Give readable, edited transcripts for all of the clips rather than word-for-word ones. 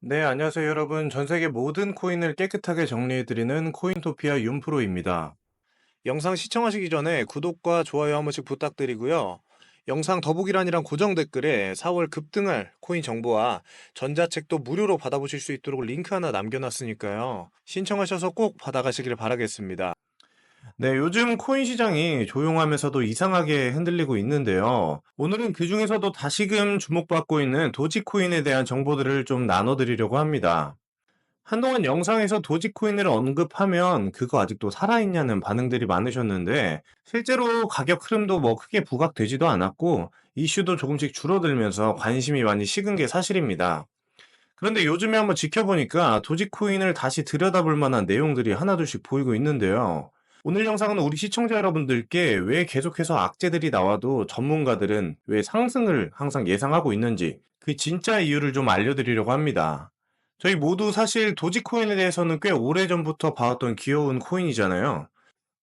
네, 안녕하세요, 여러분. 전 세계 모든 코인을 깨끗하게 정리해드리는 코인토피아 윤프로입니다. 영상 시청하시기 전에 구독과 좋아요 한 번씩 부탁드리고요. 영상 더보기란이랑 고정 댓글에 4월 급등할 코인 정보와 전자책도 무료로 받아보실 수 있도록 링크 하나 남겨놨으니까요. 신청하셔서 꼭 받아가시길 바라겠습니다. 네, 요즘 코인 시장이 조용하면서도 이상하게 흔들리고 있는데요. 오늘은 그 중에서도 다시금 주목받고 있는 도지코인에 대한 정보들을 좀 나눠드리려고 합니다. 한동안 영상에서 도지코인을 언급하면 그거 아직도 살아있냐는 반응들이 많으셨는데, 실제로 가격 흐름도 뭐 크게 부각되지도 않았고 이슈도 조금씩 줄어들면서 관심이 많이 식은 게 사실입니다. 그런데 요즘에 한번 지켜보니까 도지코인을 다시 들여다볼 만한 내용들이 하나둘씩 보이고 있는데요. 오늘 영상은 우리 시청자 여러분들께 왜 계속해서 악재들이 나와도 전문가들은 왜 상승을 항상 예상하고 있는지 그 진짜 이유를 좀 알려드리려고 합니다. 저희 모두 사실 도지코인에 대해서는 꽤 오래전부터 봐왔던 귀여운 코인이잖아요.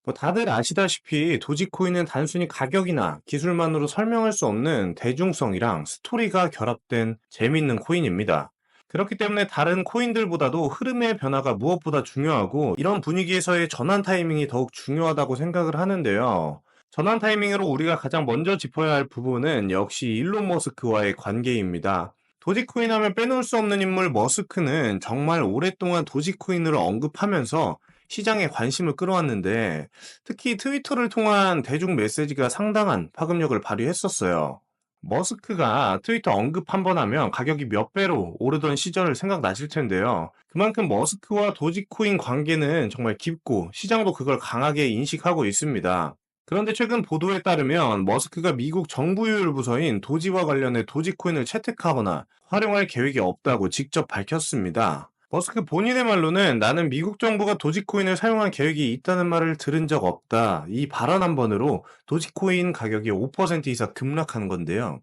뭐 다들 아시다시피 도지코인은 단순히 가격이나 기술만으로 설명할 수 없는 대중성이랑 스토리가 결합된 재밌는 코인입니다. 그렇기 때문에 다른 코인들보다도 흐름의 변화가 무엇보다 중요하고 이런 분위기에서의 전환 타이밍이 더욱 중요하다고 생각을 하는데요. 전환 타이밍으로 우리가 가장 먼저 짚어야 할 부분은 역시 일론 머스크와의 관계입니다. 도지코인 하면 빼놓을 수 없는 인물 머스크는 정말 오랫동안 도지코인을 언급하면서 시장에 관심을 끌어왔는데 특히 트위터를 통한 대중 메시지가 상당한 파급력을 발휘했었어요. 머스크가 트위터 언급 한 번 하면 가격이 몇 배로 오르던 시절을 생각나실 텐데요. 그만큼 머스크와 도지코인 관계는 정말 깊고 시장도 그걸 강하게 인식하고 있습니다. 그런데 최근 보도에 따르면 머스크가 미국 정부유일 부서인 도지와 관련해 도지코인을 채택하거나 활용할 계획이 없다고 직접 밝혔습니다. 머스크 본인의 말로는 나는 미국 정부가 도지코인을 사용할 계획이 있다는 말을 들은 적 없다. 이 발언 한 번으로 도지코인 가격이 5% 이상 급락한 건데요.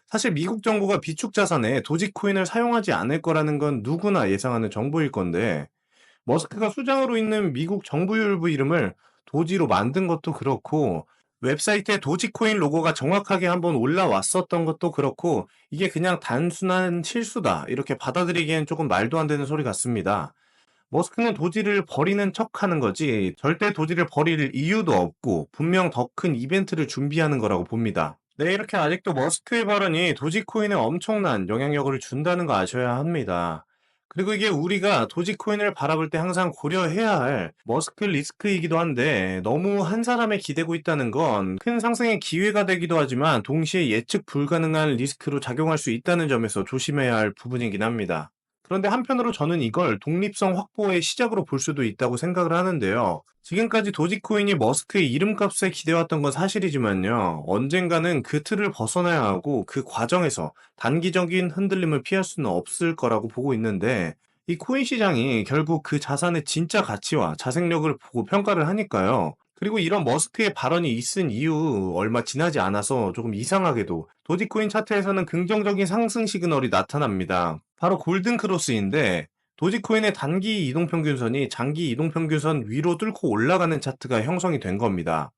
사실 미국 정부가 비축 자산에 도지코인을 사용하지 않을 거라는 건 누구나 예상하는 정보일 건데 머스크가 수장으로 있는 미국 정부율부 이름을 도지로 만든 것도 그렇고, 웹사이트에 도지코인 로고가 정확하게 한번 올라왔었던 것도 그렇고, 이게 그냥 단순한 실수다. 이렇게 받아들이기엔 조금 말도 안 되는 소리 같습니다. 머스크는 도지를 버리는 척 하는 거지, 절대 도지를 버릴 이유도 없고, 분명 더 큰 이벤트를 준비하는 거라고 봅니다. 네, 이렇게 아직도 머스크의 발언이 도지코인에 엄청난 영향력을 준다는 거 아셔야 합니다. 그리고 이게 우리가 도지코인을 바라볼 때 항상 고려해야 할 머스크 리스크이기도 한데 너무 한 사람에 기대고 있다는 건 큰 상승의 기회가 되기도 하지만 동시에 예측 불가능한 리스크로 작용할 수 있다는 점에서 조심해야 할 부분이긴 합니다. 그런데 한편으로 저는 이걸 독립성 확보의 시작으로 볼 수도 있다고 생각을 하는데요. 지금까지 도지코인이 머스크의 이름값에 기대왔던 건 사실이지만요. 언젠가는 그 틀을 벗어나야 하고 그 과정에서 단기적인 흔들림을 피할 수는 없을 거라고 보고 있는데 이 코인 시장이 결국 그 자산의 진짜 가치와 자생력을 보고 평가를 하니까요. 그리고 이런 머스크의 발언이 있은 이후 얼마 지나지 않아서 조금 이상하게도 도지코인 차트에서는 긍정적인 상승 시그널이 나타납니다. 바로 골든 크로스인데 도지코인의 단기 이동평균선이 장기 이동평균선 위로 뚫고 올라가는 차트가 형성이 된 겁니다.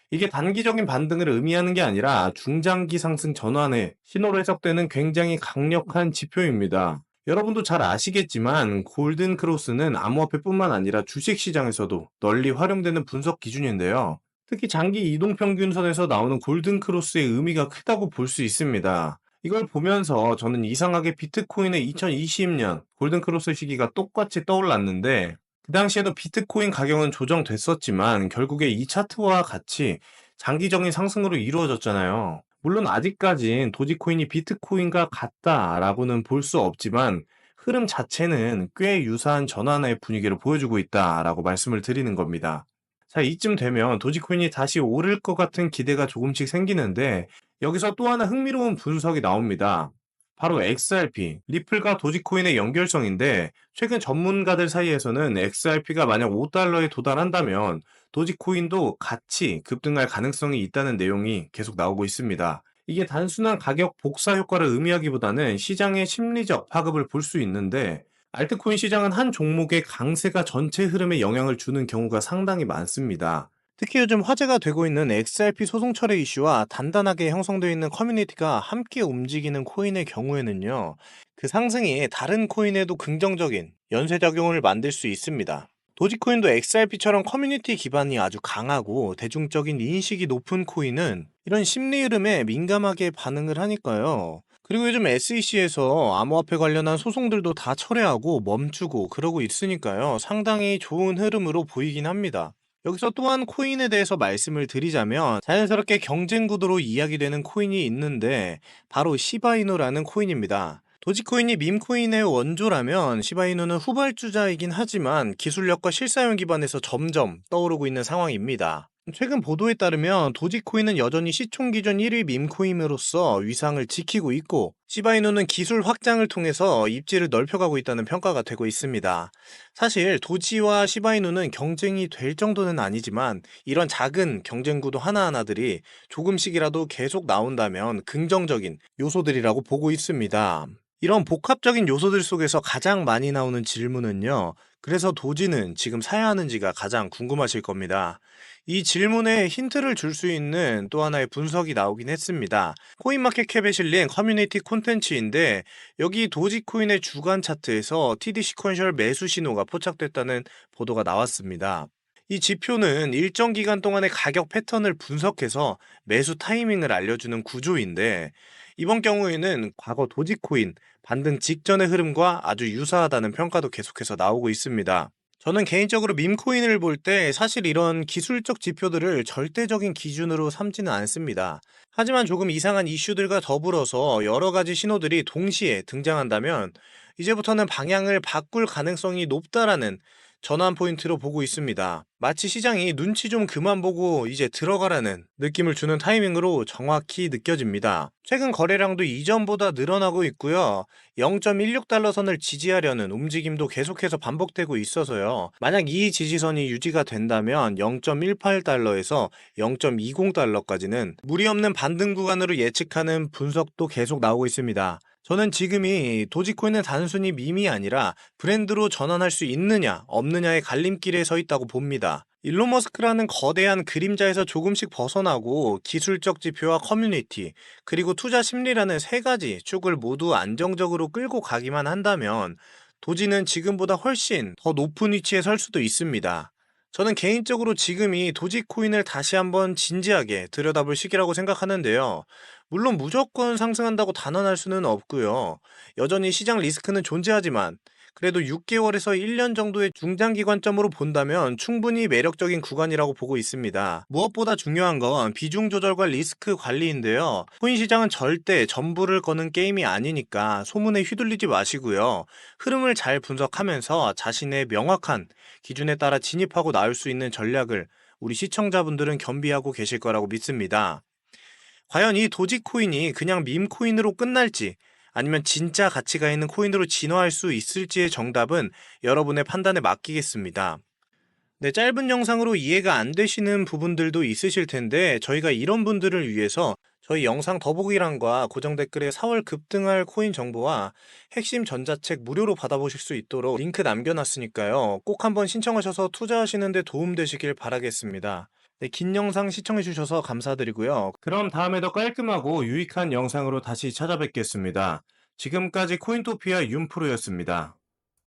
이게 단기적인 반등을 의미하는 게 아니라 중장기 상승 전환의 신호로 해석되는 굉장히 강력한 지표입니다. 여러분도 잘 아시겠지만 골든 크로스는 암호화폐뿐만 아니라 주식 시장에서도 널리 활용되는 분석 기준인데요. 특히 장기 이동평균선에서 나오는 골든 크로스의 의미가 크다고 볼 수 있습니다. 이걸 보면서 저는 이상하게 비트코인의 2020년 골든 크로스 시기가 똑같이 떠올랐는데 그 당시에도 비트코인 가격은 조정됐었지만 결국에 이 차트와 같이 장기적인 상승으로 이루어졌잖아요. 물론 아직까진 도지코인이 비트코인과 같다라고는 볼 수 없지만 흐름 자체는 꽤 유사한 전환의 분위기를 보여주고 있다라고 말씀을 드리는 겁니다. 자, 이쯤 되면 도지코인이 다시 오를 것 같은 기대가 조금씩 생기는데 여기서 또 하나 흥미로운 분석이 나옵니다. 바로 XRP, 리플과 도지코인의 연결성인데 최근 전문가들 사이에서는 XRP가 만약 5달러에 도달한다면 도지코인도 같이 급등할 가능성이 있다는 내용이 계속 나오고 있습니다. 이게 단순한 가격 복사 효과를 의미하기보다는 시장의 심리적 파급을 볼 수 있는데 알트코인 시장은 한 종목의 강세가 전체 흐름에 영향을 주는 경우가 상당히 많습니다. 특히 요즘 화제가 되고 있는 XRP 소송 철회 이슈와 단단하게 형성되어 있는 커뮤니티가 함께 움직이는 코인의 경우에는요, 그 상승이 다른 코인에도 긍정적인 연쇄작용을 만들 수 있습니다. 도지코인도 XRP처럼 커뮤니티 기반이 아주 강하고 대중적인 인식이 높은 코인은 이런 심리 흐름에 민감하게 반응을 하니까요. 그리고 요즘 SEC에서 암호화폐 관련한 소송들도 다 철회하고 멈추고 그러고 있으니까요. 상당히 좋은 흐름으로 보이긴 합니다. 여기서 또한 코인에 대해서 말씀을 드리자면 자연스럽게 경쟁 구도로 이야기되는 코인이 있는데 바로 시바이누라는 코인입니다. 도지코인이 밈코인의 원조라면 시바이누는 후발주자이긴 하지만 기술력과 실사용 기반에서 점점 떠오르고 있는 상황입니다. 최근 보도에 따르면 도지코인은 여전히 시총 기준 1위 밈코인으로서 위상을 지키고 있고 시바이누는 기술 확장을 통해서 입지를 넓혀가고 있다는 평가가 되고 있습니다. 사실 도지와 시바이누는 경쟁이 될 정도는 아니지만 이런 작은 경쟁 구도 하나하나들이 조금씩이라도 계속 나온다면 긍정적인 요소들이라고 보고 있습니다. 이런 복합적인 요소들 속에서 가장 많이 나오는 질문은요. 그래서 도지는 지금 사야 하는지가 가장 궁금하실 겁니다. 이 질문에 힌트를 줄 수 있는 또 하나의 분석이 나오긴 했습니다. 코인마켓캡에 실린 커뮤니티 콘텐츠인데 여기 도지코인의 주간 차트에서 TD 시퀀셜 매수 신호가 포착됐다는 보도가 나왔습니다. 이 지표는 일정 기간 동안의 가격 패턴을 분석해서 매수 타이밍을 알려주는 구조인데 이번 경우에는 과거 도지코인 반등 직전의 흐름과 아주 유사하다는 평가도 계속해서 나오고 있습니다. 저는 개인적으로 밈코인을 볼 때 사실 이런 기술적 지표들을 절대적인 기준으로 삼지는 않습니다. 하지만 조금 이상한 이슈들과 더불어서 여러 가지 신호들이 동시에 등장한다면 이제부터는 방향을 바꿀 가능성이 높다라는 전환 포인트로 보고 있습니다. 마치 시장이 눈치 좀 그만 보고 이제 들어가라는 느낌을 주는 타이밍으로 정확히 느껴집니다. 최근 거래량도 이전보다 늘어나고 있고요. 0.16달러 선을 지지하려는 움직임도 계속해서 반복되고 있어서요. 만약 이 지지선이 유지가 된다면 0.18달러에서 0.20달러까지는 무리 없는 반등 구간으로 예측하는 분석도 계속 나오고 있습니다. 저는 지금이 도지코인은 단순히 밈이 아니라 브랜드로 전환할 수 있느냐, 없느냐의 갈림길에 서 있다고 봅니다. 일론 머스크라는 거대한 그림자에서 조금씩 벗어나고 기술적 지표와 커뮤니티, 그리고 투자 심리라는 세 가지 축을 모두 안정적으로 끌고 가기만 한다면 도지는 지금보다 훨씬 더 높은 위치에 설 수도 있습니다. 저는 개인적으로 지금이 도지코인을 다시 한번 진지하게 들여다볼 시기라고 생각하는데요. 물론 무조건 상승한다고 단언할 수는 없고요. 여전히 시장 리스크는 존재하지만 그래도 6개월에서 1년 정도의 중장기 관점으로 본다면 충분히 매력적인 구간이라고 보고 있습니다. 무엇보다 중요한 건 비중 조절과 리스크 관리인데요. 코인 시장은 절대 전부를 거는 게임이 아니니까 소문에 휘둘리지 마시고요. 흐름을 잘 분석하면서 자신의 명확한 기준에 따라 진입하고 나올 수 있는 전략을 우리 시청자분들은 겸비하고 계실 거라고 믿습니다. 과연 이 도지코인이 그냥 밈코인으로 끝날지 아니면 진짜 가치가 있는 코인으로 진화할 수 있을지의 정답은 여러분의 판단에 맡기겠습니다. 네, 짧은 영상으로 이해가 안 되시는 부분들도 있으실 텐데 저희가 이런 분들을 위해서 저희 영상 더보기란과 고정 댓글에 4월 급등할 코인 정보와 핵심 전자책 무료로 받아보실 수 있도록 링크 남겨놨으니까요. 꼭 한번 신청하셔서 투자하시는 데 도움되시길 바라겠습니다. 네, 긴 영상 시청해주셔서 감사드리고요. 그럼 다음에 더 깔끔하고 유익한 영상으로 다시 찾아뵙겠습니다. 지금까지 코인토피아 윤프로였습니다.